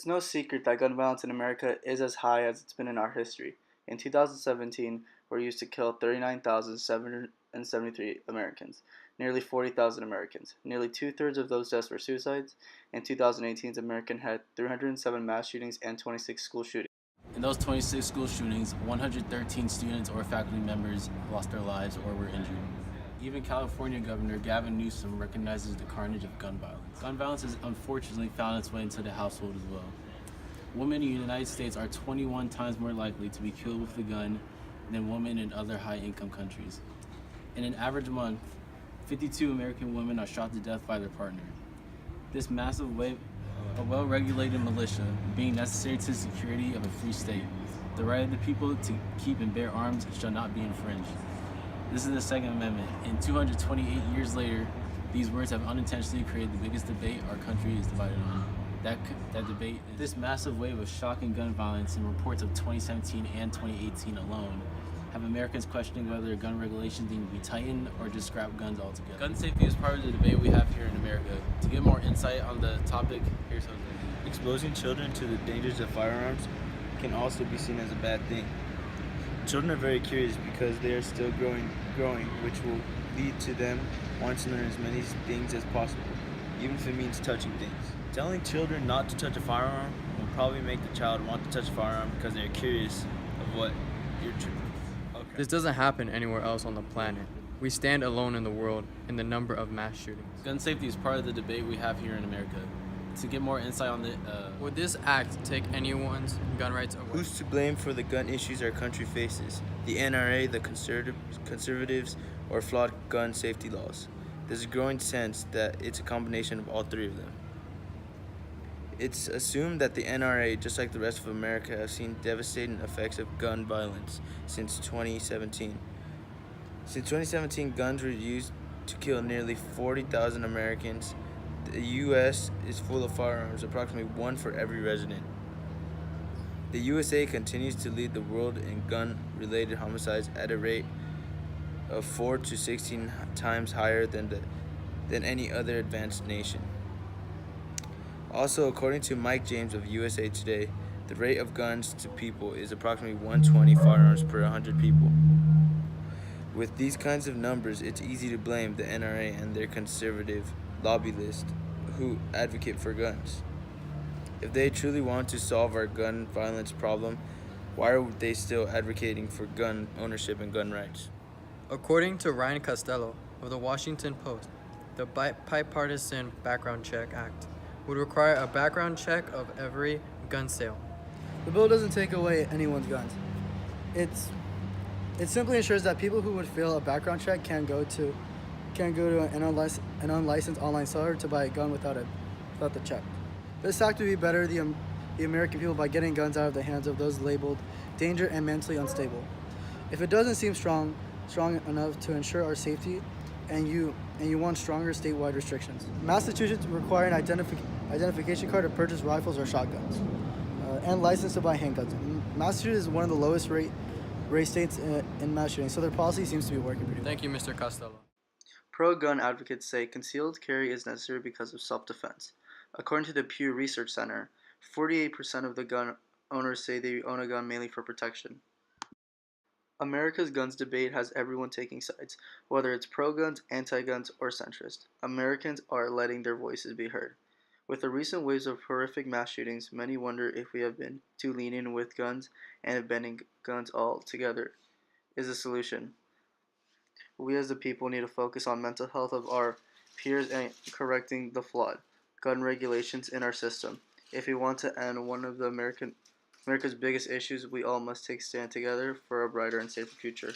It's no secret that gun violence in America is as high as it's been in our history. In 2017, we're used to kill 39,773 Americans, nearly 40,000 Americans. Nearly two-thirds of those deaths were suicides. In 2018's American had 307 mass shootings and 26 school shootings. In those 26 school shootings, 113 students or faculty members lost their lives or were injured. Even California Governor Gavin Newsom recognizes the carnage of gun violence. Gun violence has unfortunately found its way into the household as well. Women in the United States are 21 times more likely to be killed with a gun than women in other high-income countries. In an average month, 52 American women are shot to death by their partner. This massive wave of well-regulated militia being necessary to the security of a free state. The right of the people to keep and bear arms shall not be infringed. This is the Second Amendment, and 228 years later, these words have unintentionally created the biggest debate our country is divided on. That debate is this massive wave of shocking gun violence in reports of 2017 and 2018 alone have Americans questioning whether gun regulations need to be tightened or just scrap guns altogether. Gun safety is part of the debate we have here in America. To get more insight on the topic, here's something. Exposing children to the dangers of firearms can also be seen as a bad thing. Children are very curious because they are still growing, which will lead to them wanting to learn as many things as possible, even if it means touching things. Telling children not to touch a firearm will probably make the child want to touch a firearm because they are curious of what you're doing. Okay. This doesn't happen anywhere else on the planet. We stand alone in the world in the number of mass shootings. Gun safety is part of the debate we have here in America. To get more insight on the Would this act take anyone's gun rights away? Who's to blame for the gun issues our country faces? The NRA, the conservatives, or flawed gun safety laws? There's a growing sense that it's a combination of all three of them. It's assumed that the NRA, just like the rest of America, have seen devastating effects of gun violence since 2017. Since 2017, guns were used to kill nearly 40,000 Americans. The U.S. is full of firearms, approximately one for every resident. The USA continues to lead the world in gun-related homicides at a rate of 4 to 16 times higher than any other advanced nation. Also, according to Mike James of USA Today, the rate of guns to people is approximately 120 firearms per 100 people. With these kinds of numbers, it's easy to blame the NRA and their conservative lobby list who advocate for guns. If they truly want to solve our gun violence problem, why are they still advocating for gun ownership and gun rights? According to Ryan Costello of the Washington Post, the Bipartisan Background Check Act would require a background check of every gun sale. The bill doesn't take away anyone's guns. It simply ensures that people who would fail a background check can't go to an unlicensed online seller to buy a gun without the check. This act would be better the American people by getting guns out of the hands of those labeled danger and mentally unstable. If it doesn't seem strong enough to ensure our safety, and you want stronger statewide restrictions, Massachusetts require an identification card to purchase rifles or shotguns, and license to buy handguns. Massachusetts is one of the lowest rate states in mass shooting, so their policy seems to be working pretty well. Thank you, Mr. Costello. Pro-gun advocates say concealed carry is necessary because of self-defense. According to the Pew Research Center, 48% of the gun owners say they own a gun mainly for protection. America's guns debate has everyone taking sides, whether it's pro-guns, anti-guns, or centrist. Americans are letting their voices be heard. With the recent waves of horrific mass shootings, many wonder if we have been too lenient with guns and if banning guns altogether is a solution. We as the people need to focus on mental health of our peers and correcting the flawed gun regulations in our system. If we want to end one of the America's biggest issues, we all must stand together for a brighter and safer future.